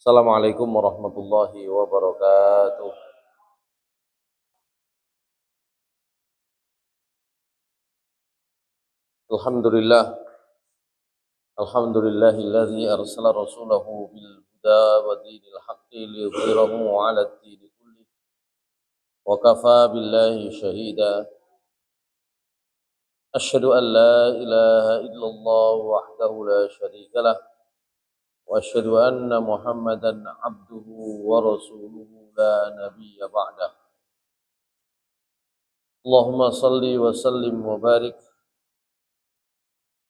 Assalamualaikum warahmatullahi wabarakatuh. Alhamdulillah, alhamdulillahilladzi arsala rasulahu bil huda wa dinil haqqi liyudhhirahu 'ala ad-dini kullih wa kafaa billahi shahida. Asyhadu an la ilaha illallah wahdahu la syarika lah wa asyhadu anna Muhammadan 'abduhu wa rasuluhu la nabiyya ba'dah. Allahumma shalli wa sallim wa barik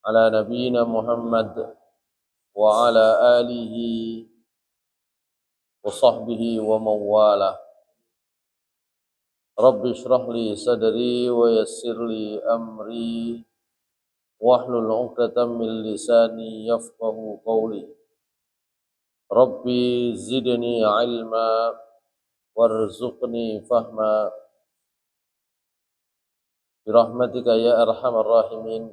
ala nabiyyina Muhammad wa ala alihi wa sahbihi wa mawala. Rabbi shrah li sadri wa yassir li amri wahlul 'uqdatam min lisani yafqahu qawli. Rabbi zidni ilma warzuqni fahma birahmatika ya arhamar rahimin.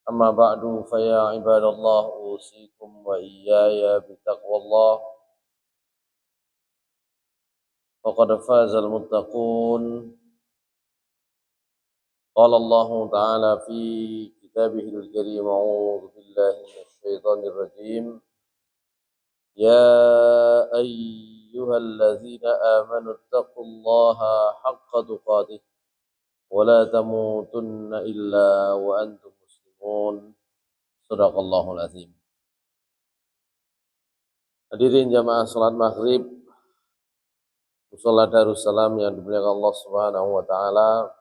Amma ba'du fa ya ibadallah usikum wa iyaya bitaqwallah. Faqad fazal muttaqun. Qala Allah Ta'ala fi kitabihil karim, a'udzu billahi minasyaitonir rajim. Ya ayyuhalladzina amanu taqullaha haqqa tuqatih wa la tamutunna illa wa antum muslimun. Shadaqallahul azim. Hadirin jamaah salat maghrib Musholla Darussalam yang dimuliakan Allah Subhanahu wa taala.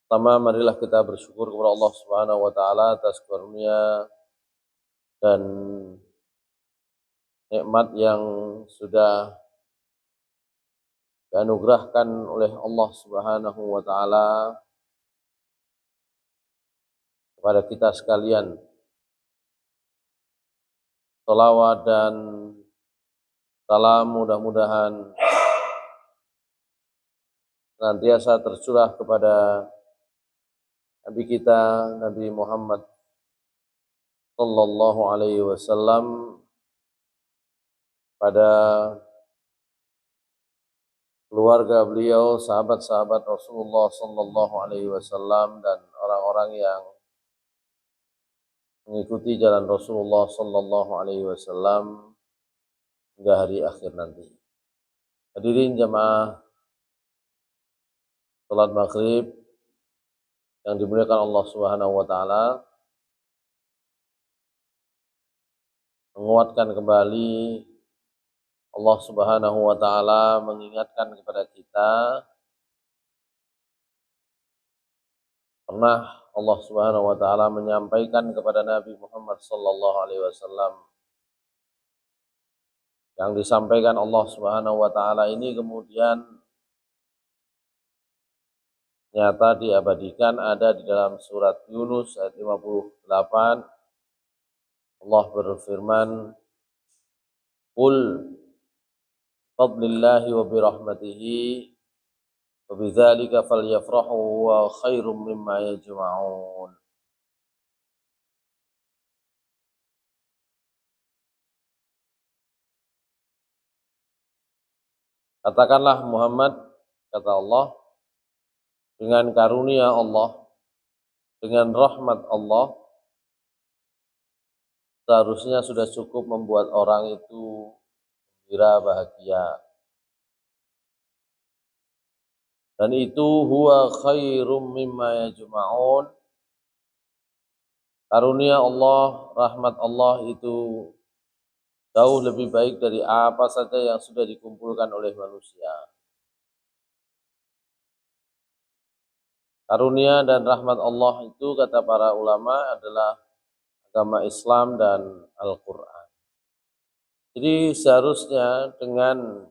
Pertama, marilah kita bersyukur kepada Allah Subhanahu wa taala atas karunia dan nikmat yang sudah dianugerahkan oleh Allah Subhanahu wa taala kepada kita sekalian. Shalawat dan salam mudah-mudahan senantiasa tercurah kepada Nabi kita, Nabi Muhammad sallallahu alaihi wasallam, pada keluarga beliau, sahabat-sahabat Rasulullah sallallahu alaihi wasallam, dan orang-orang yang mengikuti jalan Rasulullah sallallahu alaihi wasallam hingga hari akhir nanti. Hadirin jamaah salat maghrib yang dimuliakan Allah Subhanahu wa taala, menguatkan kembali Allah Subhanahu wa taala mengingatkan kepada kita, pernah Allah Subhanahu wa taala menyampaikan kepada Nabi Muhammad sallallahu alaihi wasallam, yang disampaikan Allah Subhanahu wa taala ini kemudian nyata diabadikan, ada di dalam surat Yunus ayat 58. Allah berfirman, "Qul fadlillahi wa birahmatihi wa bidzalika falyafrahu wa khairum mimma yajma'un." Katakanlah Muhammad, kata Allah, dengan karunia Allah, dengan rahmat Allah, seharusnya sudah cukup membuat orang itu gembira, bahagia. Dan itu huwa khairum mimma yajma'un. Karunia Allah, rahmat Allah itu jauh lebih baik dari apa saja yang sudah dikumpulkan oleh manusia. Karunia dan rahmat Allah itu, kata para ulama, adalah agama Islam dan Al-Quran. Jadi seharusnya dengan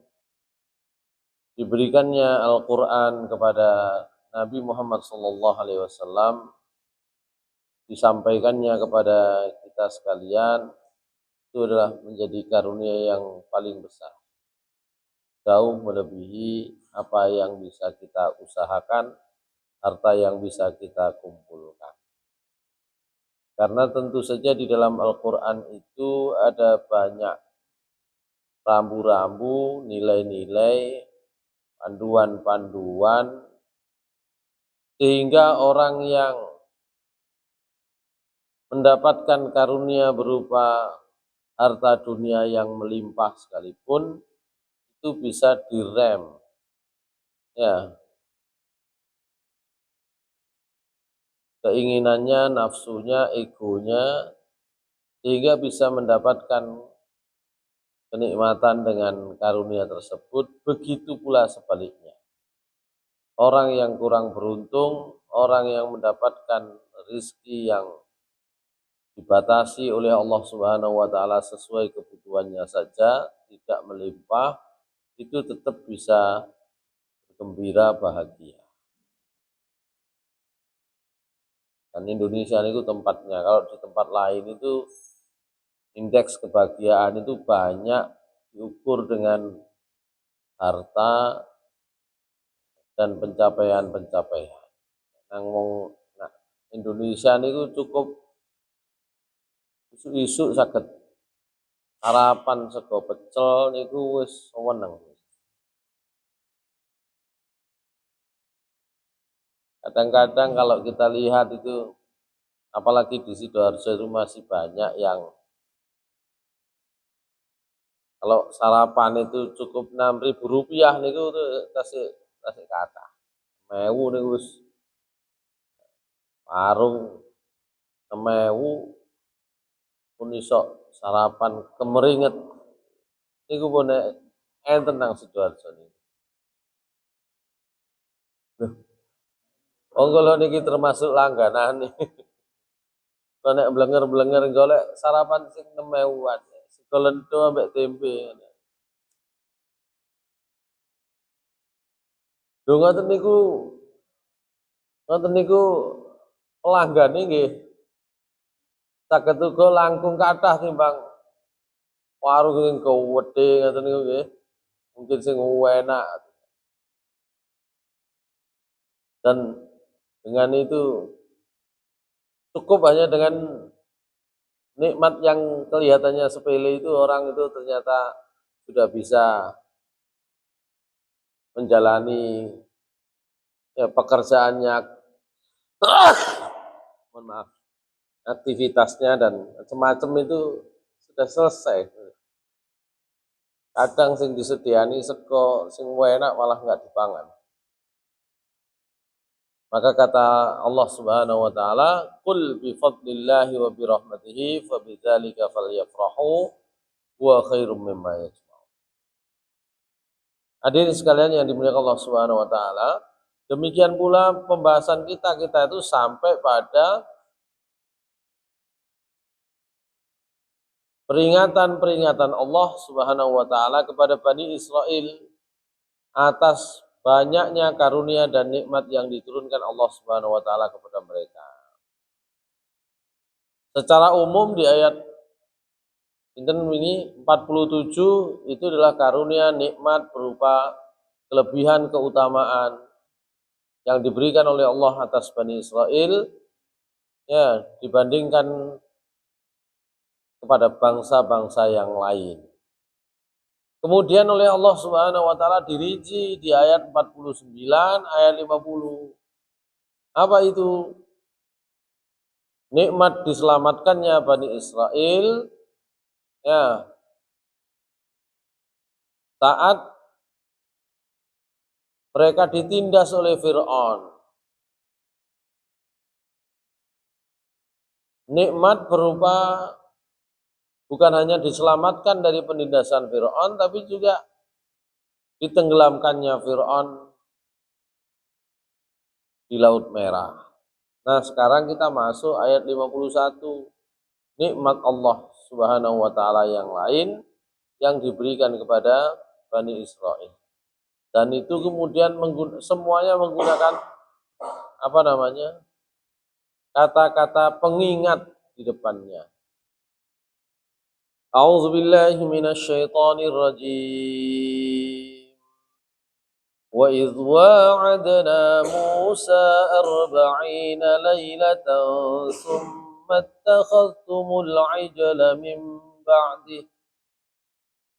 diberikannya Al-Quran kepada Nabi Muhammad SAW, disampaikannya kepada kita sekalian, itu adalah menjadi karunia yang paling besar, jauh melebihi apa yang bisa kita usahakan, harta yang bisa kita kumpulkan. Karena tentu saja di dalam Al-Quran itu ada banyak rambu-rambu, nilai-nilai, panduan-panduan, sehingga orang yang mendapatkan karunia berupa harta dunia yang melimpah sekalipun, itu bisa direm, ya, keinginannya, nafsunya, egonya, sehingga bisa mendapatkan kenikmatan dengan karunia tersebut. Begitu pula sebaliknya. Orang yang kurang beruntung, orang yang mendapatkan rizki yang dibatasi oleh Allah Subhanahu wa taala sesuai kebutuhannya saja, tidak melimpah, itu tetap bisa gembira, bahagia. Dan Indonesia itu tempatnya, kalau di tempat lain itu indeks kebahagiaan itu banyak diukur dengan harta dan pencapaian-pencapaian. Nah, Indonesia niku cukup isu-isu saged sarapan sego pecel niku wis seneng. Kadang-kadang kalau kita lihat itu, apalagi di Sidoarjo itu masih banyak yang kalau sarapan itu cukup Rp6.000 niku tasik kata. Mewu niku wis warung 6.000 pun iso sarapan kemeringet. Niku pun enten nang Sidoarjo niku. Oh kalau niki termasuk langganan nih. Kalau nek blenger-blenger golek sarapan sing 6.000-an. Sego lento ambek tempe. Lho ngoten niku pelanggane nggih saged uga langkung kathah timbang warung sing gowedhe ngoten niku nggih. Mungkin sing enak. Dan dengan itu cukup hanya dengan nikmat yang kelihatannya sepele itu, orang itu ternyata sudah bisa menjalani pekerjaannya, mohon maaf, aktivitasnya dan macam-macam itu sudah selesai. Kadang sing disediani sego sing enak malah nggak dipangan. Maka kata Allah Subhanahu wa taala, "Qul bi fadlillahi wa bi rahmatihi fa bidzalika falyafrahu huwa khairum mimma yajma'un." Hadirin sekalian yang dimuliakan Allah Subhanahu wa taala, demikian pula pembahasan kita itu sampai pada peringatan-peringatan Allah Subhanahu wa taala kepada Bani Israel atas banyaknya karunia dan nikmat yang diturunkan Allah Subhanahu wa taala kepada mereka. Secara umum di ayat ini 47 itu adalah karunia nikmat berupa kelebihan keutamaan yang diberikan oleh Allah atas Bani Israel, ya, dibandingkan kepada bangsa-bangsa yang lain. Kemudian oleh Allah Subhanahu wa taala dirinci di ayat 49, ayat 50. Apa itu? Nikmat diselamatkannya Bani Israel, ya, saat mereka ditindas oleh Fir'aun. Nikmat berupa bukan hanya diselamatkan dari penindasan Fir'aun, tapi juga ditenggelamkannya Fir'aun di Laut Merah. Nah sekarang kita masuk ayat 51. Nikmat Allah Subhanahu wa taala yang lain yang diberikan kepada Bani Israel. Dan itu kemudian semuanya menggunakan apa namanya? Kata-kata pengingat di depannya. A'udzubillahi minasyaitonir rajim. Wa idh wa'adna Musa 40 lailatan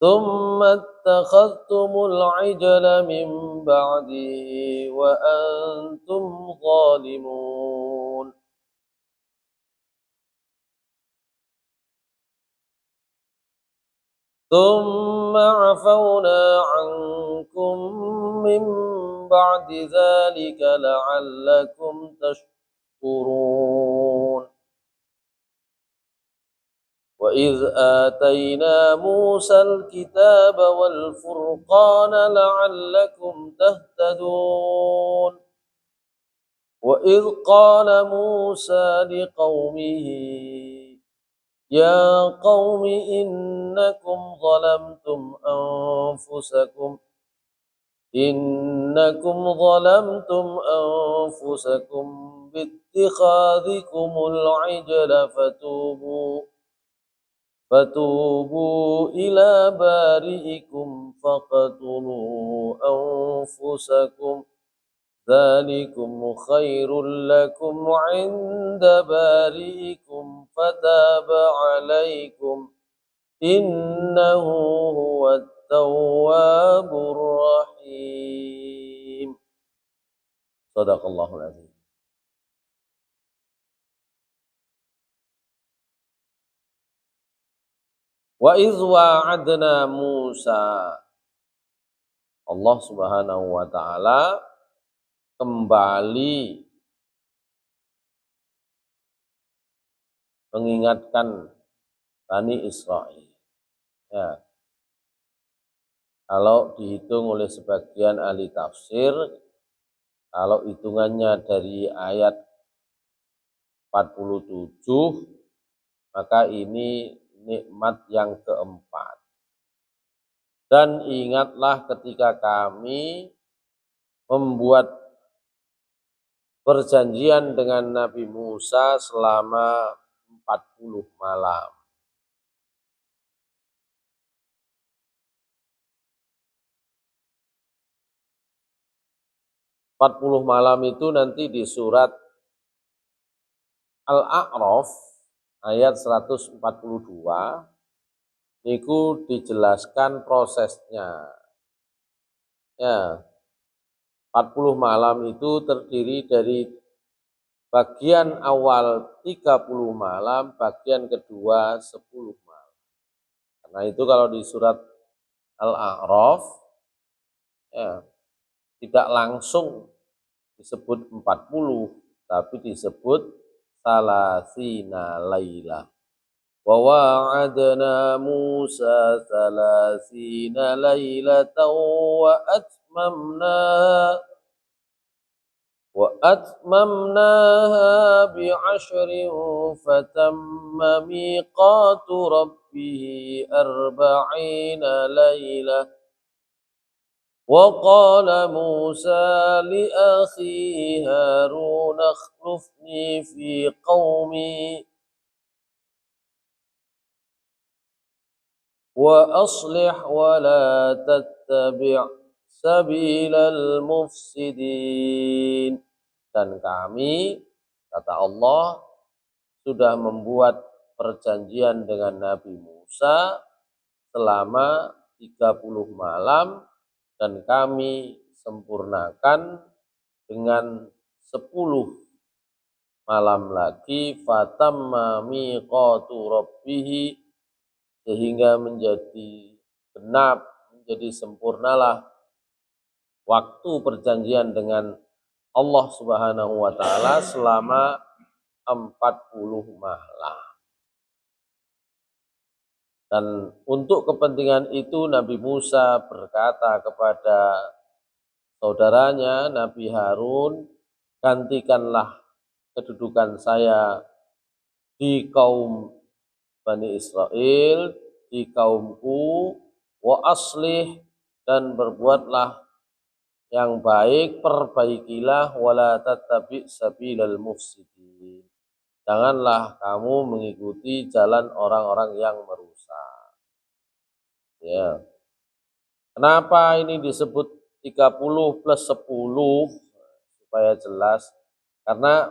ثم اتخذتم العجل من بعده وأنتم ظالمون ثم عفونا عنكم من بعد ذلك لعلكم تشكرون وإذ آتينا موسى الكتاب والفرقان لعلكم تهتدون وإذ قال موسى لقومه يا قوم إنكم ظلمتم أنفسكم باتخاذكم العجل فتوبوا إلى بارئكم فاقتلوا أنفسكم ذلكم خير لكم عند بارئكم فتاب عليكم إنه هو التواب الرحيم. Sadaqallahul azim. Wa iz wa'adna Musa. Allah Subhanahu wa taala kembali mengingatkan Bani Israil. Ya. Kalau dihitung oleh sebagian ahli tafsir, kalau hitungannya dari ayat 47, maka ini nikmat yang keempat. Dan ingatlah ketika kami membuat perjanjian dengan Nabi Musa selama 40 malam. Malam itu nanti di surat Al-A'raf ayat 142 niku dijelaskan prosesnya. Ya, 40 malam itu terdiri dari bagian awal 30 malam, bagian kedua 10 malam. Karena itu kalau di surat Al-A'raf ya, tidak langsung disebut 40, tapi disebut salasina laila. Wa wa'adna Musa salasina lailatan wa atmamnaha bi'ashrin fatamma miqatu rabbih 40 lailah. وقال موسى لأخيه هارون اخلفني في قومي وأصلح ولا تتبع سبيل المفسدين. Dan kami, kata Allah, sudah membuat perjanjian dengan Nabi Musa selama 30 malam dan kami sempurnakan dengan 10 malam lagi fatamma miqatu rabbih, sehingga menjadi genap, menjadi sempurnalah waktu perjanjian dengan Allah Subhanahu wa taala selama 40 malam. Dan untuk kepentingan itu Nabi Musa berkata kepada saudaranya Nabi Harun, gantikanlah kedudukan saya di kaum Bani Israel, di kaumku, wa aslih, dan berbuatlah yang baik, perbaikilah, wala tattabi sabilal mufsidin. Janganlah kamu mengikuti jalan orang-orang yang merusak. Ya. Kenapa ini disebut 30 plus 10 supaya jelas? Karena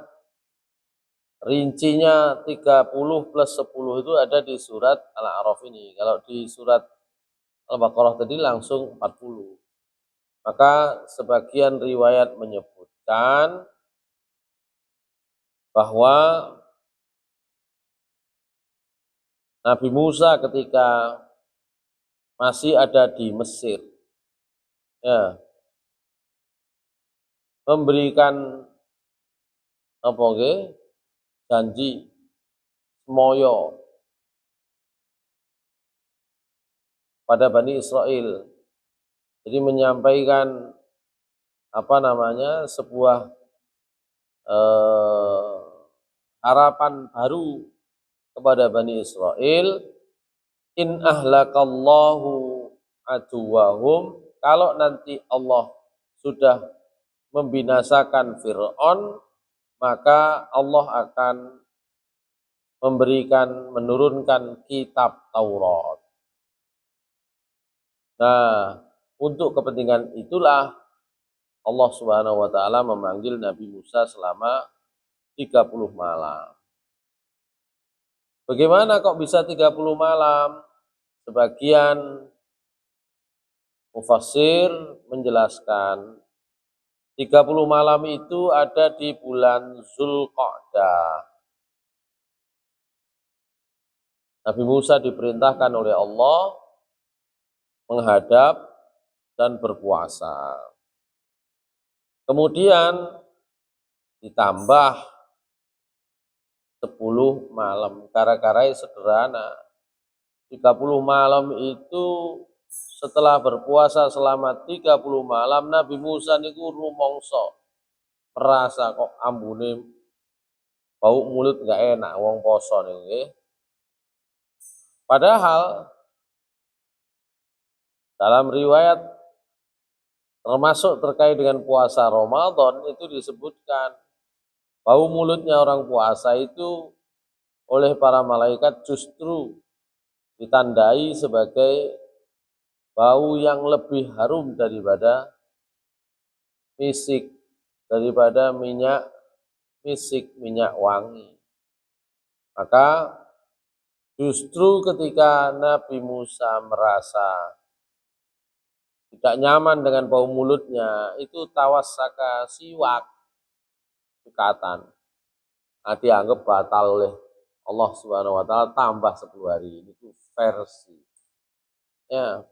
Rincinya 30 plus 10 itu ada di surat Al-A'raf ini. Kalau di surat Al-Baqarah tadi langsung 40. Maka sebagian riwayat menyebutkan bahwa Nabi Musa ketika masih ada di Mesir, ya, memberikan apa janji semoyo pada Bani Israel. Jadi menyampaikan sebuah harapan baru kepada Bani Israel, in ahlakallahu aduwahum, kalau nanti Allah sudah membinasakan Fir'aun, maka Allah akan menurunkan kitab Taurat. Nah, untuk kepentingan itulah Allah Subhanahu wa taala memanggil Nabi Musa selama 30 malam. Bagaimana kok bisa 30 malam? Sebagian mufassir menjelaskan 30 malam itu ada di bulan Zulqa'dah. Nabi Musa diperintahkan oleh Allah menghadap dan berpuasa. Kemudian ditambah 10 malam. Gara-gara sederhana. 30 malam itu setelah berpuasa selama 30 malam, Nabi Musa niku rumangsa merasa kok ambune bau mulut enggak enak wong poso niku nggih. Padahal dalam riwayat termasuk terkait dengan puasa Ramadan itu disebutkan bau mulutnya orang puasa itu oleh para malaikat justru ditandai sebagai bau yang lebih harum daripada misik, daripada minyak misik, minyak wangi. Maka justru ketika Nabi Musa merasa tidak nyaman dengan bau mulutnya, itu tawassaka siwak, ikatan. Nah, dianggap batal oleh Allah Subhanahu wa taala tambah 10 hari. Itu versi. Ya,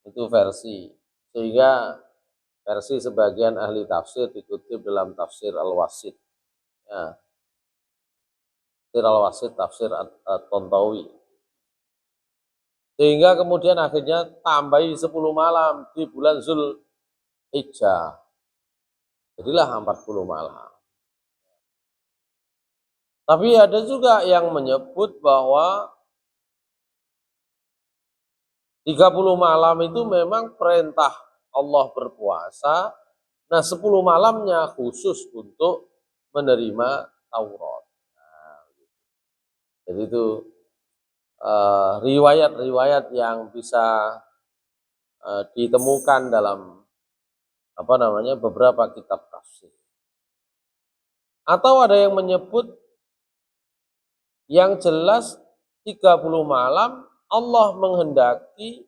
itu versi. Sehingga versi sebagian ahli tafsir dikutip dalam tafsir Al-Wasit. Ya. Tafsir Al-Wasit, tafsir At-Tantawi. Sehingga kemudian akhirnya tambahi 10 malam di bulan Zulhijjah. Jadilah 40 malam. Tapi ada juga yang menyebut bahwa 30 malam itu memang perintah Allah berpuasa. Nah, 10 malamnya khusus untuk menerima Taurat. Nah, jadi itu riwayat-riwayat yang bisa ditemukan dalam beberapa kitab tafsir. Atau ada yang menyebut yang jelas 30 malam Allah menghendaki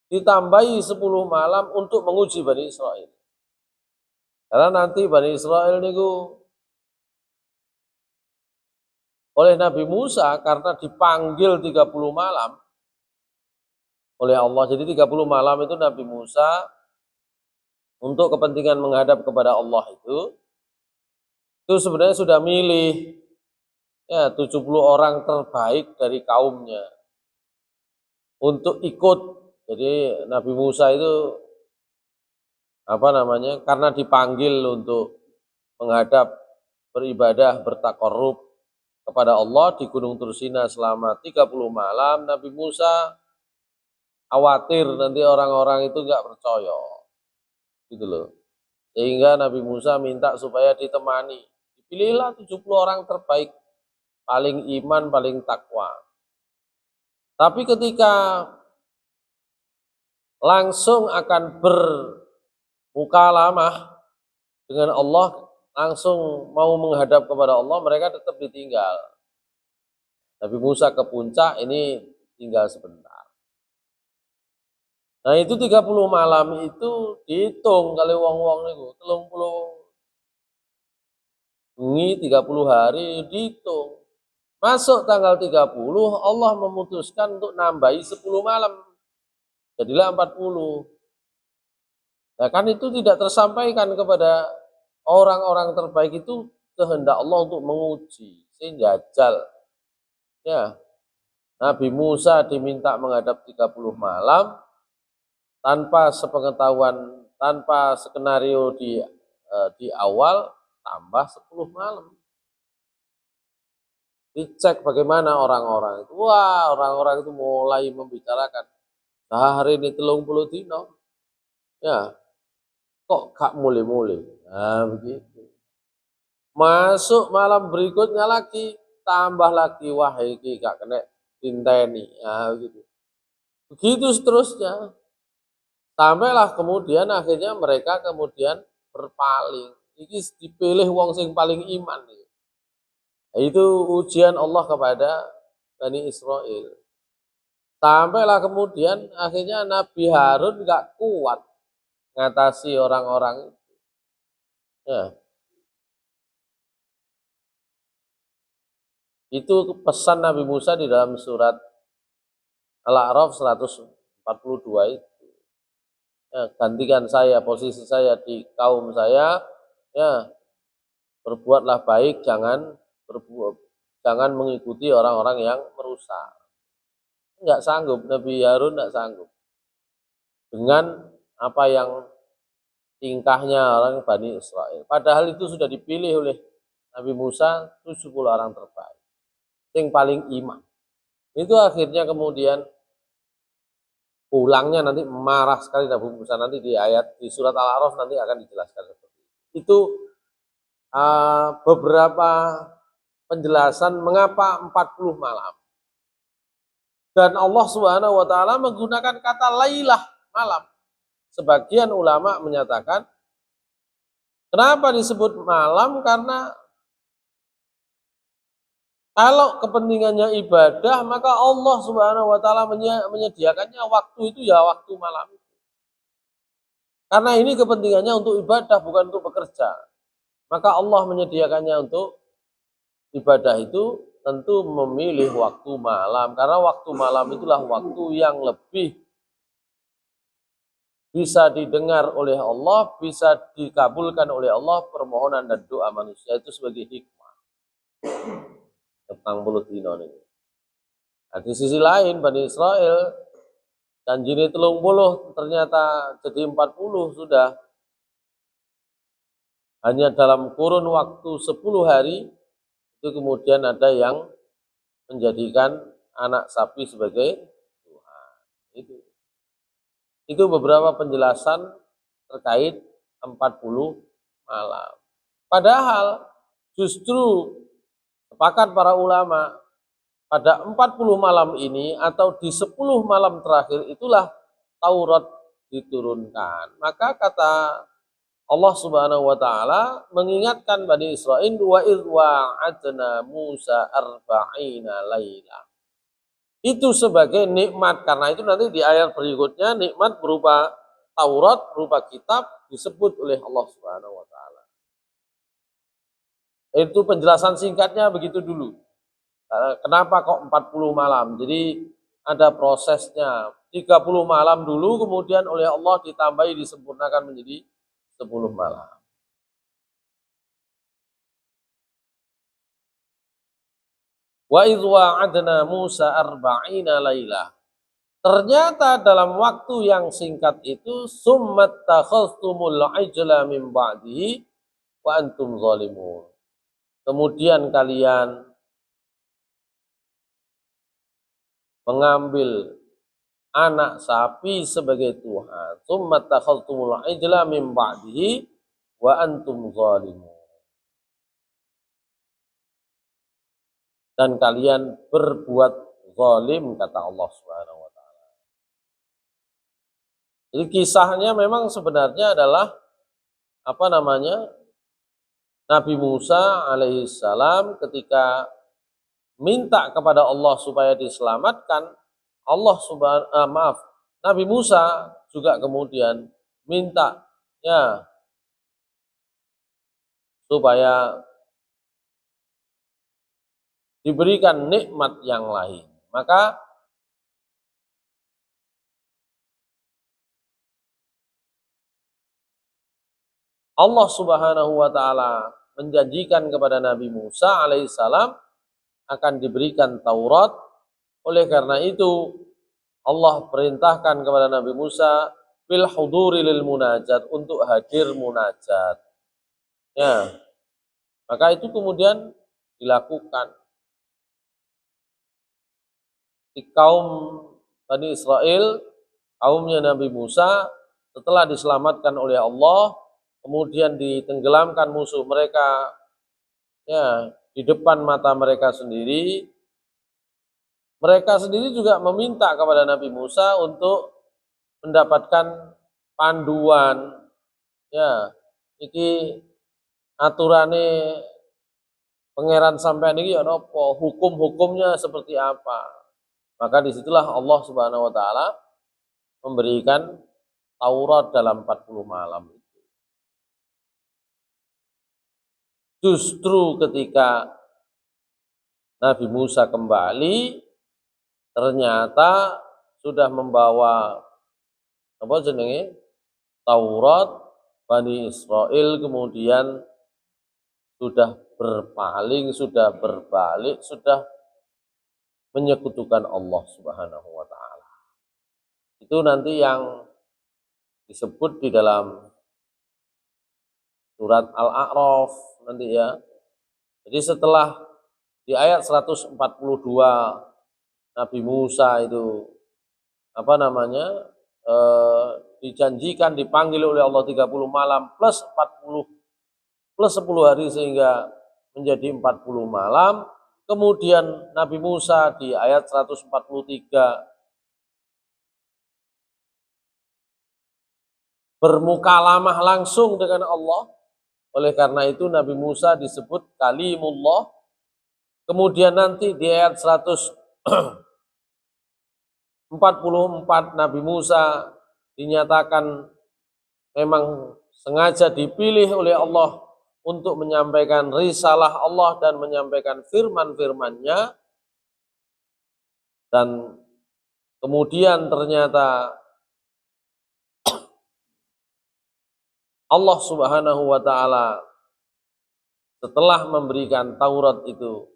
ditambahi 10 malam untuk menguji Bani Israel. Karena nanti Bani Israel niku oleh Nabi Musa karena dipanggil 30 malam oleh Allah. Jadi 30 malam itu Nabi Musa untuk kepentingan menghadap kepada Allah itu sebenarnya sudah milih ya 70 orang terbaik dari kaumnya untuk ikut. Jadi Nabi Musa itu karena dipanggil untuk menghadap, beribadah, bertakarrub kepada Allah di Gunung Tursina selama 30 malam, Nabi Musa khawatir nanti orang-orang itu enggak percaya. Gitu loh. Sehingga Nabi Musa minta supaya ditemani. Dipilihlah 70 orang terbaik, paling iman, paling takwa. Tapi ketika langsung akan bermukalamah dengan Allah, langsung mau menghadap kepada Allah, mereka tetap ditinggal. Nabi Musa ke puncak, ini tinggal sebentar. Nah itu 30 malam itu dihitung kali wong-wong itu, 30 bengi 30 hari dihitung. Masuk tanggal 30, Allah memutuskan untuk nambahi 10 malam. Jadilah 40. Nah kan itu tidak tersampaikan kepada orang-orang terbaik, itu kehendak Allah untuk menguji, sehingga jajal. Ya, Nabi Musa diminta menghadap 30 malam tanpa sepengetahuan, tanpa skenario di awal, tambah 10 malam. Dicek bagaimana orang-orang itu. Wah, orang-orang itu mulai membicarakan, hari ini 30 dino. Ya, kok gak mulai-mulai. Nah, begitu. Masuk malam berikutnya lagi, tambah lagi, wah iki gak kena tinteni. Nah, begitu. Begitu seterusnya. Sampailah kemudian akhirnya mereka kemudian berpaling. Ini dipilih wong sing paling iman. Itu ujian Allah kepada Bani Israel. Sampailah kemudian akhirnya Nabi Harun nggak kuat mengatasi orang-orang itu. Ya. Itu pesan Nabi Musa di dalam surat Al-A'raf 142 itu. Ya, gantikan saya, posisi saya di kaum saya, ya, berbuatlah baik, jangan mengikuti orang-orang yang merusak. Enggak sanggup, Nabi Harun enggak sanggup dengan apa yang tingkahnya orang Bani Israel. Padahal itu sudah dipilih oleh Nabi Musa 70 orang terbaik, yang paling iman. Itu akhirnya kemudian pulangnya nanti marah sekali Nabi Musa, nanti di ayat di surat Al-A'raf nanti akan dijelaskan seperti itu. Itu beberapa penjelasan mengapa 40 malam. Dan Allah Subhanahu wa taala menggunakan kata lailah, malam. Sebagian ulama menyatakan kenapa disebut malam, karena kalau kepentingannya ibadah, maka Allah Subhanahu wa taala menyediakannya waktu itu ya waktu malam. Karena ini kepentingannya untuk ibadah, bukan untuk bekerja. Maka Allah menyediakannya untuk ibadah itu tentu memilih waktu malam, karena waktu malam itulah waktu yang lebih bisa didengar oleh Allah, bisa dikabulkan oleh Allah permohonan dan doa manusia, itu sebagai hikmah tentang mulut dino ini. Nah, di sisi lain Bani Israel janjine 30 ternyata jadi 40 sudah. Hanya dalam kurun waktu 10 hari itu kemudian ada yang menjadikan anak sapi sebagai Tuhan. Itu beberapa penjelasan terkait 40 malam. Padahal justru sepakat para ulama pada 40 malam ini atau di 10 malam terakhir itulah Taurat diturunkan. Maka kata Allah Subhanahu wa taala mengingatkan Bani Israil, wa idh wa'adna Musa arba'ina laila. Itu sebagai nikmat, karena itu nanti di ayat berikutnya nikmat berupa Taurat, berupa kitab disebut oleh Allah Subhanahu wa taala. Itu penjelasan singkatnya begitu dulu. Kenapa kok 40 malam? Jadi ada prosesnya. 30 malam dulu, kemudian oleh Allah ditambahi, disempurnakan menjadi 10 malam. Wa idh wa'adna Musa arba'ina laila. Ternyata dalam waktu yang singkat itu summat takhastumul ajla min ba'dihi wa antum zalimun. Kemudian kalian mengambil anak sapi sebagai Tuhan. Summat takhastumul ajla min ba'dihi wa antum zalimun. Dan kalian berbuat zalim, kata Allah Subhanahu wa taala. Jadi kisahnya memang sebenarnya adalah Nabi Musa alaihissalam ketika minta kepada Allah supaya diselamatkan, Nabi Musa juga kemudian minta ya supaya diberikan nikmat yang lain. Maka Allah Subhanahu wa taala menjanjikan kepada Nabi Musa alaihissalam akan diberikan Taurat. Oleh karena itu Allah perintahkan kepada Nabi Musa bil huduri lil munajat, untuk hadir munajat. Ya, maka itu kemudian dilakukan di kaum Bani Israel, kaumnya Nabi Musa, setelah diselamatkan oleh Allah, kemudian ditenggelamkan musuh mereka ya di depan mata mereka sendiri. Mereka sendiri juga meminta kepada Nabi Musa untuk mendapatkan panduan ya iki aturane pangeran sampean iki ya napa, hukum-hukumnya seperti apa. Maka disitulah Allah Subhanahu wa taala memberikan Taurat dalam 40 malam. Justru ketika Nabi Musa kembali, ternyata sudah membawa apa jenenge Taurat. Bani Israel kemudian sudah berpaling, sudah berbalik, sudah menyekutukan Allah Subhanahu wa taala. Itu nanti yang disebut di dalam surat Al-A'raf nanti ya. Jadi setelah di ayat 142 Nabi Musa itu apa namanya dijanjikan dipanggil oleh Allah 30 malam plus 40 plus 10 hari sehingga menjadi 40 malam. Kemudian Nabi Musa di ayat 143 bermukalamah langsung dengan Allah. Oleh karena itu Nabi Musa disebut kalimullah. Kemudian nanti di ayat 144 Nabi Musa dinyatakan memang sengaja dipilih oleh Allah untuk menyampaikan risalah Allah dan menyampaikan firman-firman-Nya. Dan kemudian ternyata Allah Subhanahu wa taala setelah memberikan Taurat itu,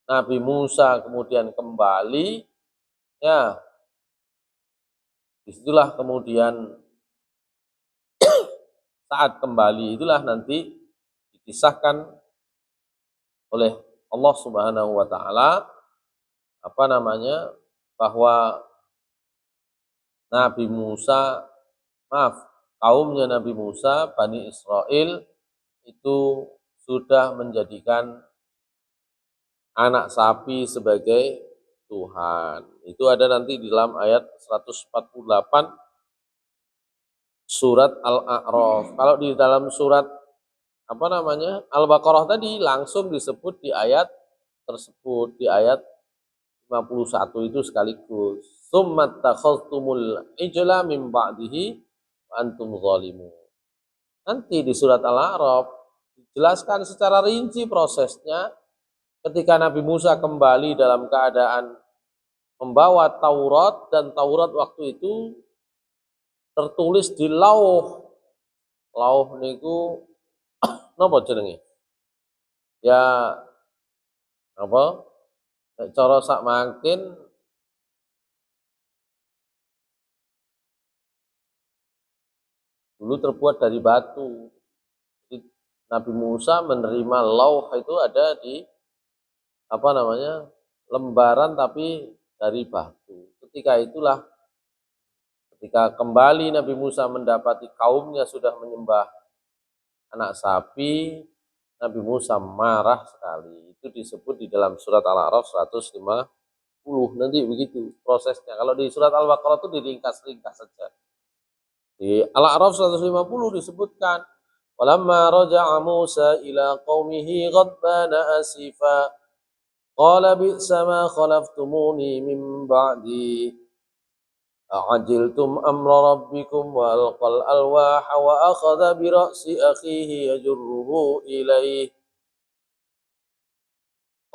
Nabi Musa kemudian kembali ya. Disitulah kemudian saat kembali itulah nanti dikisahkan oleh Allah Subhanahu wa taala apa namanya bahwa Nabi Musa, kaumnya Nabi Musa, Bani Israel itu sudah menjadikan anak sapi sebagai Tuhan. Itu ada nanti di dalam ayat 148 surat Al-A'raf. Kalau di dalam surat apa namanya Al-Baqarah tadi langsung disebut di ayat tersebut, di ayat 51 itu sekaligus. Tsumma takhaztumul ijla min ba'dihi wa antum zalimun. Nanti di surat Al-A'raf dijelaskan secara rinci prosesnya ketika Nabi Musa kembali dalam keadaan membawa Taurat, dan Taurat waktu itu tertulis di lauh. Lauh niku napa jenenge? Ya apa? Cara sak mangkin dulu terbuat dari batu. Jadi Nabi Musa menerima lauh itu ada di apa namanya? Lembaran tapi dari batu. Ketika itulah ketika kembali Nabi Musa mendapati kaumnya sudah menyembah anak sapi, Nabi Musa marah sekali. Itu disebut di dalam surat Al-A'raf 150. Nanti begitu prosesnya. Kalau di surat Al-Baqarah itu diringkas-ringkas saja. Di Al-A'raf 150 disebutkan Walamma raja'a Musa ila qaumihi ghadbana asifa qala bi'sa ma khalaftumuni min ba'di a'ajiltum amra rabbikum wa alqal alwaha wa akhadha bi ra'si akhihi yajurruhu ilayhi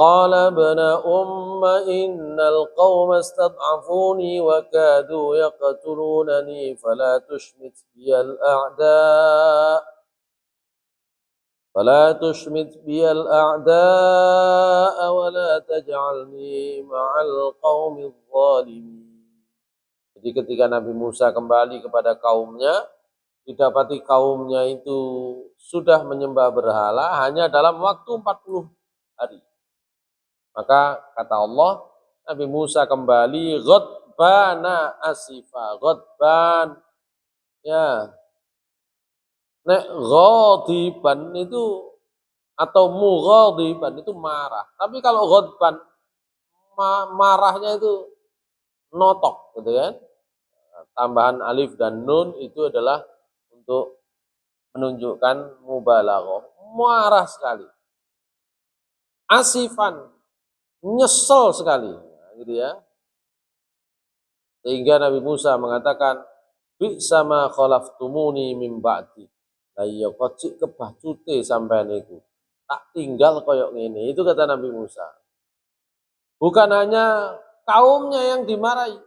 qala ibna umma innal qauma istad'afuni wa kadu yaqtulunani fala tushmit biyal a'da' فلا تشمت بي الأعداء ولا تجعلني مع القوم الظالمين. Jadi ketika Nabi Musa kembali kepada kaumnya, didapati kaumnya itu sudah menyembah berhala hanya dalam waktu 40 hari. Maka kata Allah, Nabi Musa kembali ghadbana asifa, ghadban, ya. Nek ghadiban itu atau mughadiban itu marah. Tapi kalau ghadban marahnya itu notok gitu kan. Tambahan alif dan nun itu adalah untuk menunjukkan mubalaghah. Marah sekali. Asifan, nyesel sekali. Gitu ya. Sehingga Nabi Musa mengatakan, bi'sa ma khalaftumuni min ba'di. Ayo kocik kebacute sampai niku. Tak tinggal koyok ini. Itu kata Nabi Musa. Bukan hanya kaumnya yang dimarahi.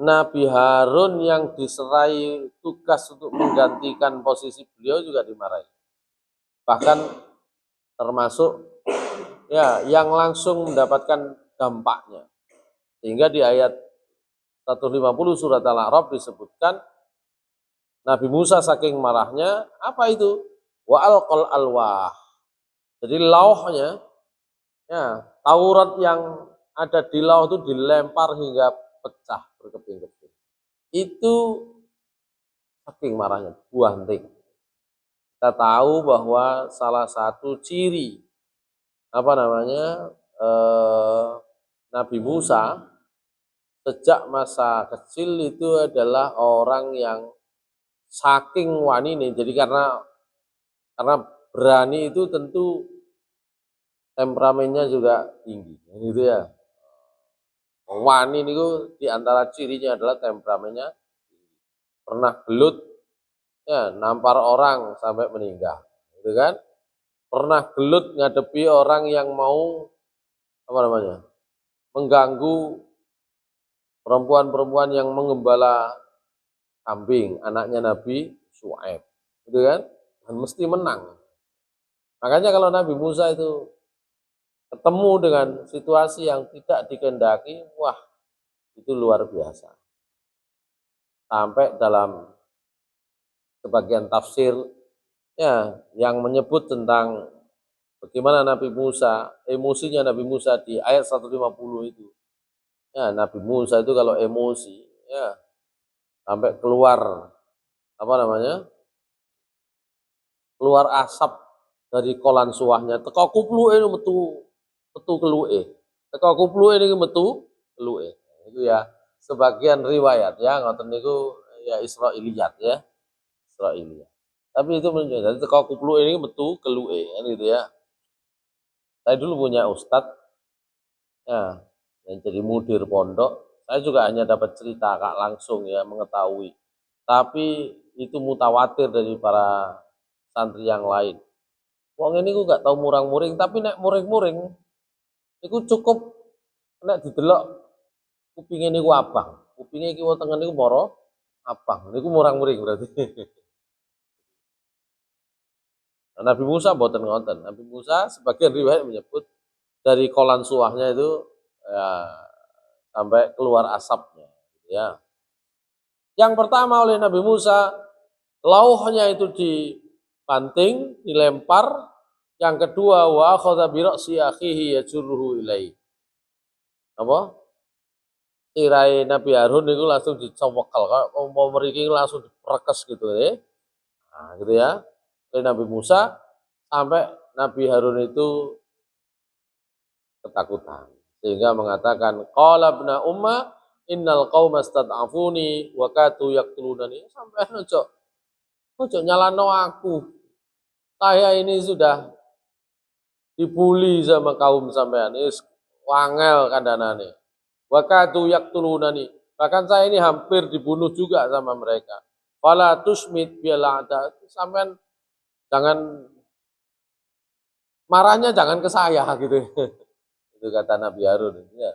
Nabi Harun yang diserai tugas untuk menggantikan posisi beliau juga dimarahi. Bahkan termasuk ya yang langsung mendapatkan dampaknya. Sehingga di ayat 150 surat Al-A'raf disebutkan Nabi Musa saking marahnya, apa itu? Wa alqal alwah. Jadi lauhnya, ya, Taurat yang ada di lauh itu dilempar hingga pecah berkeping-keping. Itu saking marahnya, buanting. Kita tahu bahwa salah satu ciri Nabi Musa sejak masa kecil itu adalah orang yang saking wani nih, jadi karena berani itu tentu temperamennya juga tinggi, gitu ya. Wani itu diantara cirinya adalah temperamennya pernah gelut, ya nampar orang sampai meninggal, gitu kan. Pernah gelut ngadepi orang yang mau mengganggu perempuan-perempuan yang mengembala kambing, anaknya Nabi Syuaib, gitu kan, dan mesti menang. Makanya kalau Nabi Musa itu ketemu dengan situasi yang tidak dikehendaki, wah itu luar biasa. Sampai dalam sebagian tafsir ya yang menyebut tentang bagaimana Nabi Musa, emosinya Nabi Musa di ayat 150 itu. Ya, Nabi Musa itu kalau emosi ya sampai keluar keluar asap dari kolan suahnya. Teko kupluke metu keluke. Teko kupluke niki metu keluke. Itu ya sebagian riwayat ya ngoten niku ya Israiliyat ya. Israiliyat. Tapi itu menunjukkan teko kupluke ini metu keluke kan gitu ya. Saya dulu punya ustadz ya yang jadi mudir pondok. Saya juga hanya dapat cerita Kak langsung ya mengetahui. Tapi itu mutawatir dari para santri yang lain. Wong ini gue gak tahu murang-muring, tapi nek muring-muring, itu cukup nek didelok kupingnya niku abang, kupingnya kiwa tengen niku moro abang, niku murang-muring berarti. Nabi Musa boten ngoten. Nabi Musa sebagian riwayat menyebut dari kolan suahnya itu ya, sampai keluar asapnya, ya. Yang pertama oleh Nabi Musa, lauhnya itu dibanting, dilempar. Yang kedua, wa akhadha bi ra'si akhihi yajurruhu ilaihi. Apa? Tirai Nabi Harun itu langsung dicowekal, kalau mau mriki langsung diperekes gitu ya. Nah, gitu ya. Oleh Nabi Musa sampai Nabi Harun itu ketakutan sehingga mengatakan qala ibna umma innal qauma stad'afuni wa katu yaqtulunani, sampai ojo Ojo nyalano aku. Saya ini sudah dibully sama kaum sampean. Wis wangel kandhanane. Wa kadu yaqtulunani. Bahkan saya ini hampir dibunuh juga sama mereka. Fala tusmit bialada. Sampean jangan marahnya jangan ke saya gitu. Itu kata Nabi Harun. Ya.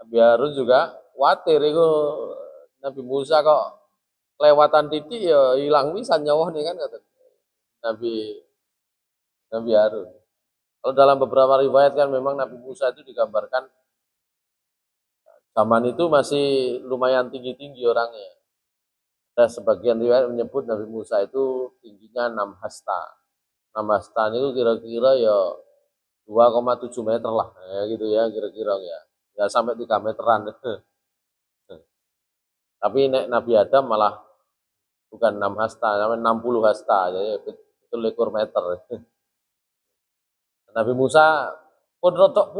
Nabi Harun juga khawatir itu Nabi Musa kok kelewatan titik ya hilang pisan nyawa nih kan kata Nabi Nabi Harun. Kalau dalam beberapa riwayat kan memang Nabi Musa itu digambarkan zaman itu masih lumayan tinggi-tinggi orangnya. Ada sebagian riwayat menyebut Nabi Musa itu tingginya 6 hasta. 6 hasta itu kira-kira ya 2,7 meter lah, ya gitu ya kira-kira ya. Ya sampai 3 meteran. Tapi Nabi Adam malah bukan 6 hasta, namanya 60 hasta, jadi itu lekor meter. Nabi Musa pun rotok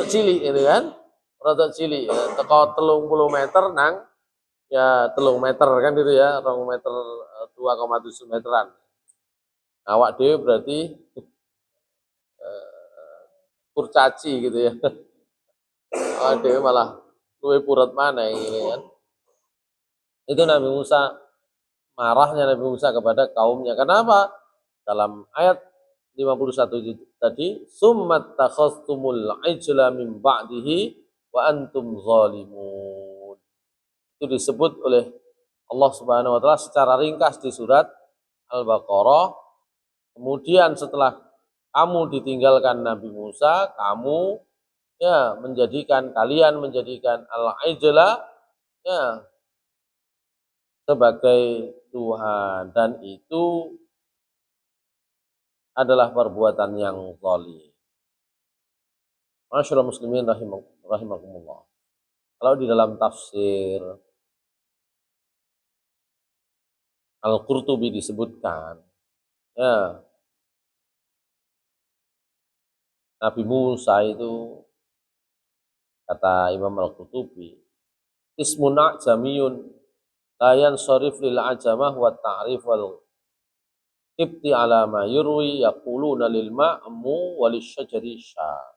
cilik itu kan, rotok cilik, ya. Teko 30 meter nang ya 3 meter kan gitu ya, 2 meter 2,7 meteran. Awak dewe berarti kurcaci gitu ya. Awak dewe malah luwe purut mana ini kan. Itu Nabi Musa, marahnya Nabi Musa kepada kaumnya. Kenapa? Dalam ayat 51 tadi, summat takhastumul ijla min ba'dihi wa antum zalimun. Itu disebut oleh Allah Subhanahu wa taala secara ringkas di surat Al-Baqarah. Kemudian setelah kamu ditinggalkan Nabi Musa, kamu ya kalian menjadikan al-ijla ya sebagai Tuhan, dan itu adalah perbuatan yang zalim. Masyaallah muslimin rahimakumullah. Kalau di dalam tafsir Al-Qurtubi disebutkan, ya Nabi Musa itu kata Imam Al-Qurtubi, ismun ajamiyun la yansharif lil ajamah wa ta'rif wal ibti ala ma yurwi yaquluna lil ma'mu walisyajari syah.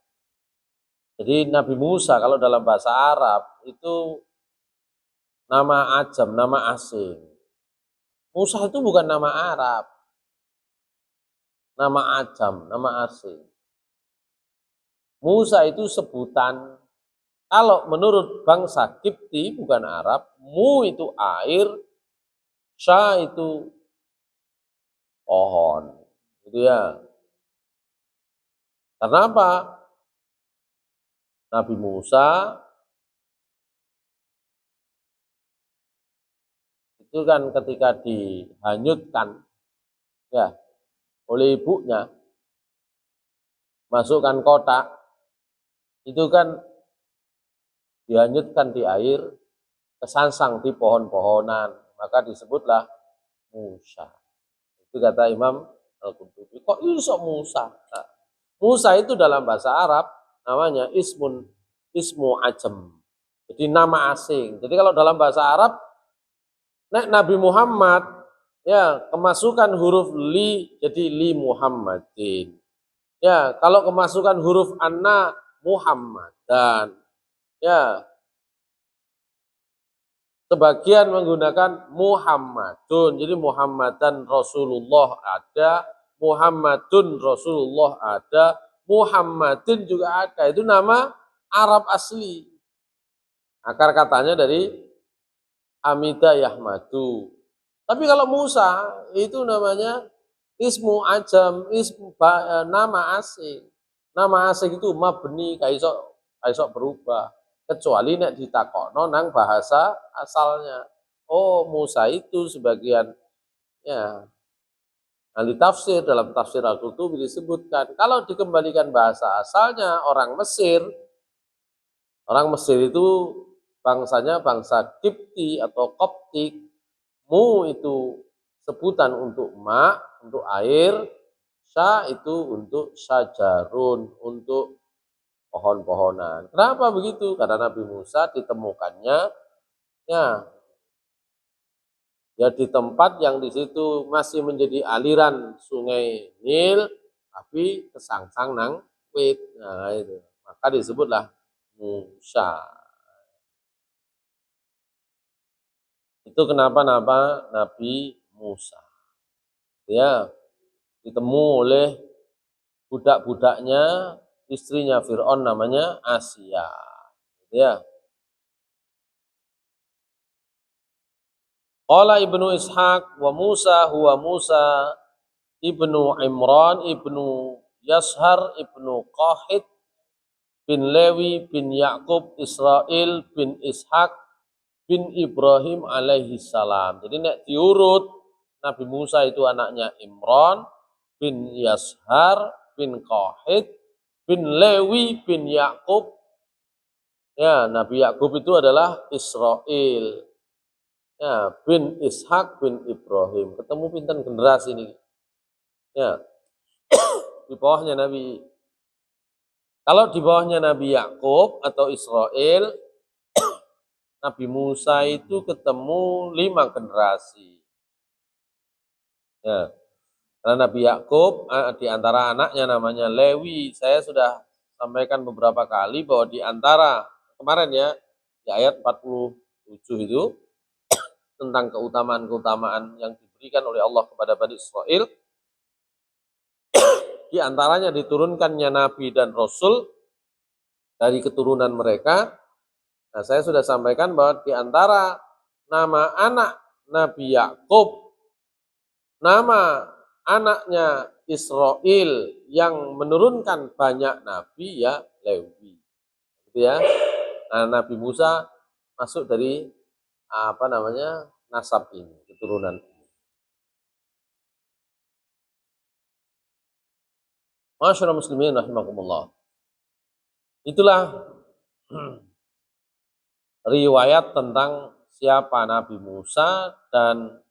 Jadi Nabi Musa kalau dalam bahasa Arab itu nama ajam, nama asing. Musa itu bukan nama Arab, nama ajam, nama asing. Musa itu sebutan, kalau menurut bangsa Kipti bukan Arab, mu itu air, sya itu pohon. Gitu ya. Karena apa? Nabi Musa itu kan ketika dihanyutkan ya oleh ibunya, masukkan kotak, itu kan dihanyutkan di air, kesangsang di pohon-pohonan, maka disebutlah Musa. Itu kata Imam Al-Qurtubi. Kok iso Musa? Nah, Musa itu dalam bahasa Arab namanya ismu ajam. Jadi nama asing. Jadi kalau dalam bahasa Arab Nabi Muhammad ya kemasukan huruf li jadi li Muhammadin. Ya, kalau kemasukan huruf anna Muhammadan. Ya, sebagian menggunakan Muhammadun. Jadi Muhammadan Rasulullah ada, Muhammadun Rasulullah ada, Muhammadin juga ada. Itu nama Arab asli. Akar katanya dari Hamida Yahmadu. Tapi kalau Musa itu namanya ismu ajam, nama asing. Nama asing itu mabni kaisok berubah. Kecuali nek ditakokno nang bahasa asalnya. Oh, Musa itu sebagian ya ahli tafsir dalam tafsir Al-Qurtubi disebutkan kalau dikembalikan bahasa asalnya orang Mesir itu bangsanya bangsa Kipti atau Koptik. Mu itu sebutan untuk ma, untuk air. Sya itu untuk syajarun, untuk pohon-pohonan. Kenapa begitu? Karena Nabi Musa ditemukannya ya Ya di tempat yang di situ masih menjadi aliran sungai Nil, tapi kesangsang nang wit. Nah itu, maka disebutlah Musa. Itu kenapa nama Nabi Musa. Ya, ditemu oleh budak-budaknya, istrinya Fir'aun namanya Asia. Ya. Qala Ibnu Ishaq wa Musa huwa Musa Ibnu Imran Ibnu Yashar Ibnu Qahid bin Lewi bin Yakub Israel bin Ishaq bin Ibrahim alaihi salam. Jadi nek diurut Nabi Musa itu anaknya Imran bin Yashar bin Qahid bin Lewi bin Yakub. Ya, Nabi Yakub itu adalah Israel. Ya, bin Ishak bin Ibrahim. Ketemu pinten generasi ini. Ya, di bawahnya Nabi. Kalau di bawahnya Nabi Yakub atau Israel, Nabi Musa itu ketemu 5 generasi. Ya, karena Nabi Yakub di antara anaknya namanya Lewi. Saya sudah sampaikan beberapa kali bahwa di antara kemarin ya di ayat 47 itu tentang keutamaan-keutamaan yang diberikan oleh Allah kepada Bani Israel. Di antaranya diturunkannya Nabi dan Rasul dari keturunan mereka. Nah, saya sudah sampaikan bahwa di antara nama anak Nabi Yakub, nama anaknya Israel yang menurunkan banyak nabi ya Lewi. Gitu ya. Nah, Nabi Musa masuk dari nasab ini, keturunan ini. Masyaallah muslimin rahimakumullah. Itulah riwayat tentang siapa Nabi Musa dan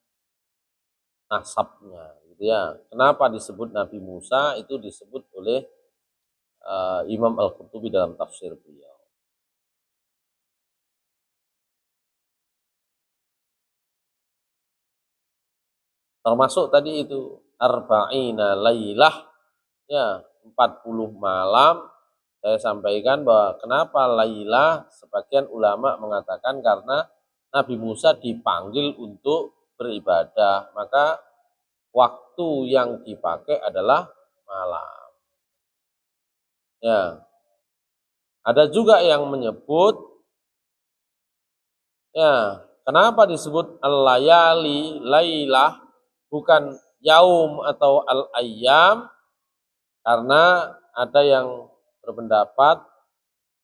nasabnya gitu ya. Kenapa disebut Nabi Musa? Itu disebut oleh Imam Al-Qurtubi dalam tafsir beliau. Termasuk tadi itu arba'ina lailah ya 40 malam. Saya sampaikan bahwa kenapa lailah, sebagian ulama mengatakan karena Nabi Musa dipanggil untuk beribadah, maka waktu yang dipakai adalah malam. Ya. Ada juga yang menyebut ya, kenapa disebut al-layali lailah bukan yaum atau al-ayyam? Karena ada yang berpendapat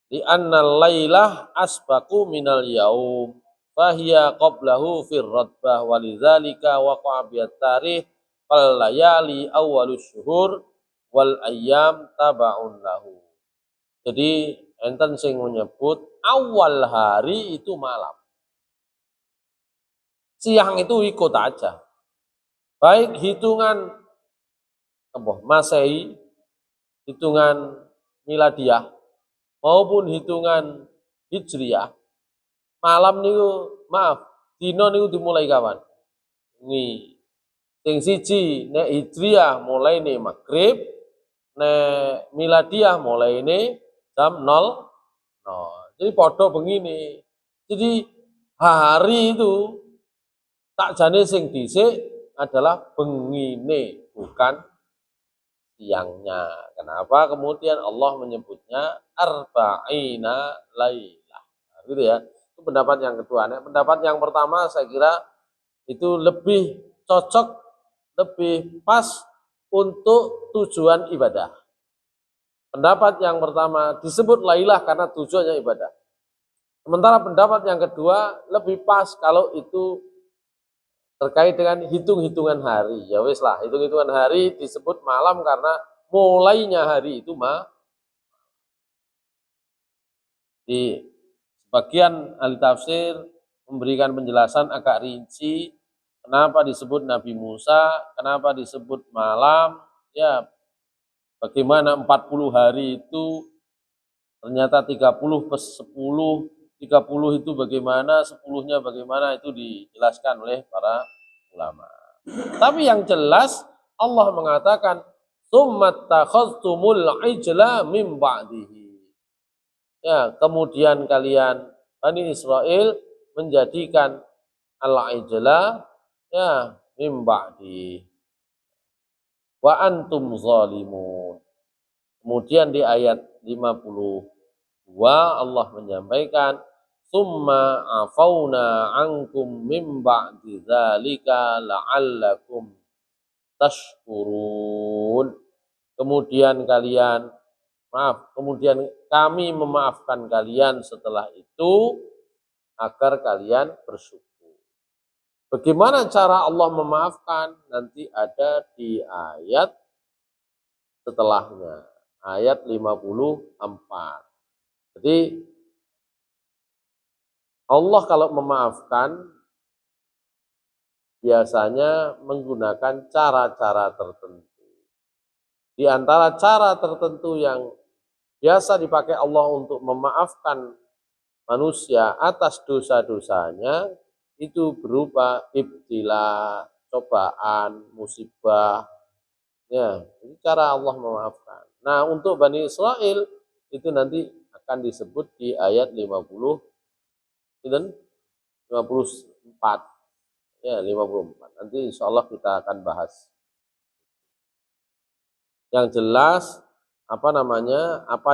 di annal lailah asbaqu minal yaum fahiya qablahu fir radbah walidzalika waqa'a biyat tarikh fal layali awwalus syuhur wal ayyam tabaun lahu. Jadi enten sing menyebut awal hari itu malam. Siang itu ikut aja. Baik hitungan Masehi, hitungan miladiah maupun hitungan hijriah, malam niku dino niku dimulai kapan? Ini sing siji nek hijriah mulai nih maghrib, nek miladiah mulai ini jam 00. Jadi podo begini. Jadi hari itu tak jane sing dhisik adalah bengine, bukan siangnya. Kenapa kemudian Allah menyebutnya arba'ina lailah? Nah, gitu ya. Itu pendapat yang kedua. Nah, pendapat yang pertama saya kira itu lebih cocok, lebih pas untuk tujuan ibadah. Pendapat yang pertama disebut lailah karena tujuannya ibadah. Sementara pendapat yang kedua lebih pas kalau itu terkait dengan hitung-hitungan hari. Ya wis lah, hitung-hitungan hari disebut malam karena mulainya hari itu di sebagian ahli tafsir memberikan penjelasan agak rinci kenapa disebut Nabi Musa, kenapa disebut malam, ya bagaimana 40 hari itu ternyata 30 plus 10 30 itu bagaimana, 10-nya bagaimana, itu dijelaskan oleh para ulama. Tapi yang jelas Allah mengatakan tsummattakhadtumul ijla mim ba'dihi. Ya, kemudian kalian Bani Israel menjadikan al-ijla ya mim ba'di wa antum zalimun. Kemudian di ayat 52 Allah menyampaikan summa afauna ankum mim ba'di dzalika la'allakum tashkurun. Kemudian kami memaafkan kalian setelah itu agar kalian bersyukur. Bagaimana cara Allah memaafkan? Nanti ada di ayat setelahnya, ayat 54. Jadi Allah kalau memaafkan biasanya menggunakan cara-cara tertentu. Di antara cara tertentu yang biasa dipakai Allah untuk memaafkan manusia atas dosa-dosanya itu berupa ibtila, cobaan, musibah. Ya, ini cara Allah memaafkan. Nah, untuk Bani Israel itu nanti akan disebut di ayat 54. Ya, 54. Nanti insya Allah kita akan bahas. Yang jelas apa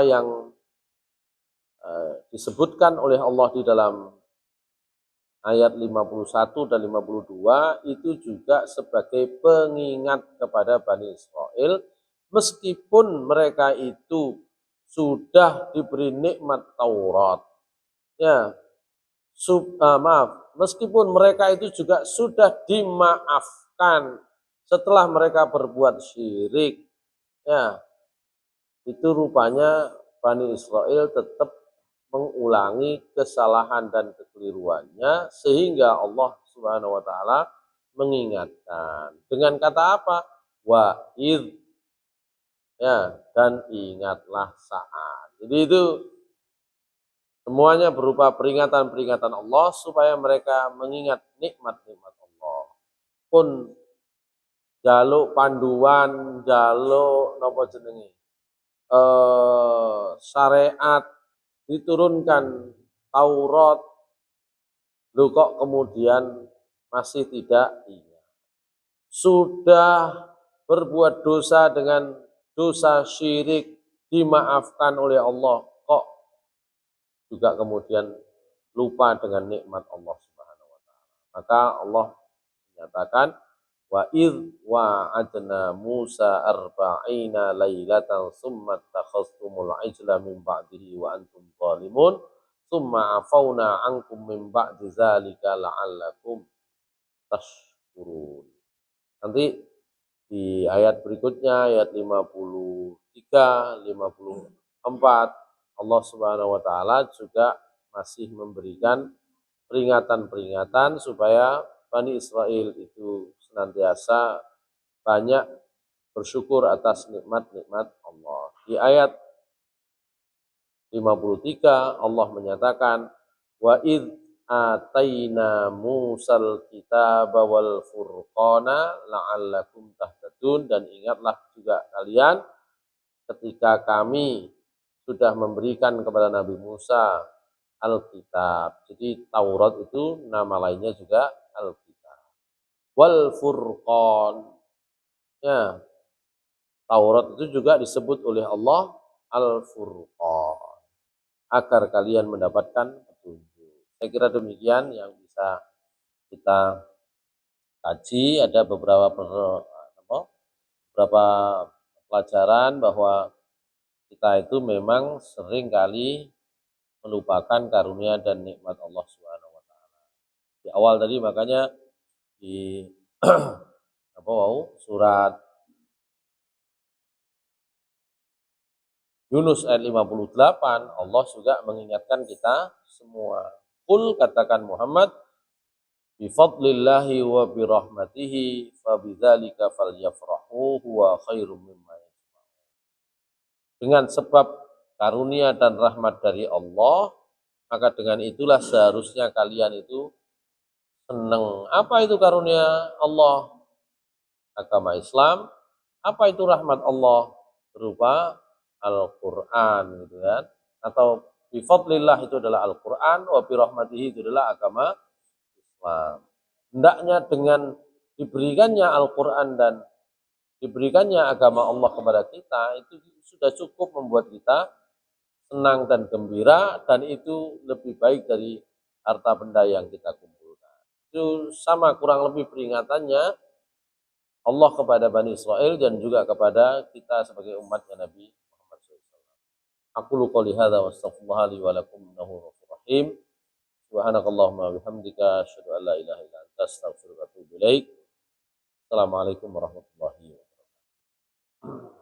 yang disebutkan oleh Allah di dalam ayat 51 dan 52 itu juga sebagai pengingat kepada Bani Israel meskipun mereka itu sudah diberi nikmat Taurat. Ya, meskipun mereka itu juga sudah dimaafkan setelah mereka berbuat syirik. Ya, itu rupanya Bani Israel tetap mengulangi kesalahan dan kekeliruannya sehingga Allah Subhanahu wa taala mengingatkan. Dengan kata apa? Wa'id. Ya, dan ingatlah saat. Jadi itu semuanya berupa peringatan-peringatan Allah supaya mereka mengingat nikmat-nikmat Allah. Pun jaluk panduan, jaluk napa jenenge? Syariat diturunkan Taurat, lu kok kemudian masih tidak ingat. Sudah berbuat dosa dengan dosa syirik dimaafkan oleh Allah, kok juga kemudian lupa dengan nikmat Allah Subhanahu wa taala. Maka Allah menyatakan wa id wa'adna Musa arba'ina lailatan summa takhastumul ijla min ba'dihi wa antum zalimun summa afauna ankum min ba'di zalika la'allakum tashkurun. Nanti di ayat berikutnya ayat 53, 54 Allah Subhanahu wa taala juga masih memberikan peringatan-peringatan supaya Bani Israel itu senantiasa banyak bersyukur atas nikmat-nikmat Allah. Di ayat 53 Allah menyatakan wa id ataina Musal kitaba wal furqana la'allakum tahtadun, dan ingatlah juga kalian ketika kami sudah memberikan kepada Nabi Musa Alkitab. Jadi Taurat itu nama lainnya juga Alkitab. Wal Furqan. Ya, Taurat itu juga disebut oleh Allah Al-Furqan. Agar kalian mendapatkan petunjuk. Saya kira demikian yang bisa kita kaji. Ada beberapa pelajaran bahwa kita itu memang sering kali melupakan karunia dan nikmat Allah Subhanahu wa taala. Di awal tadi makanya di surat Yunus ayat 58 Allah juga mengingatkan kita semua. Qul, katakan Muhammad, bi fadlillahi wa bi rahmatihi fa bidzalika falyafrahu huwa khairum mimma yajma'un. Dengan sebab karunia dan rahmat dari Allah, Maka dengan itulah seharusnya kalian itu senang. Apa itu karunia Allah? Agama Islam. Apa itu rahmat Allah? Berupa Al-Quran gitu kan. Atau bifadlillah itu adalah Al-Quran, wa birahmatihi itu adalah agama Islam. Hendaknya dengan diberikannya Al-Quran dan diberikannya agama Allah kepada kita, itu sudah cukup membuat kita senang dan gembira, dan itu lebih baik dari harta benda yang kita kumpulkan. Itu sama kurang lebih peringatannya Allah kepada Bani Israel dan juga kepada kita sebagai umatnya Nabi Muhammad SAW. Aku qouli hadza wa astaghfirullah li wa lakum innahu ghafurur rahim. Subhanakallahumma bihamdika asyhadu an la ilaha illa anta astaghfiruka wa atubu ilaik. Assalamualaikum warahmatullahi wabarakatuh.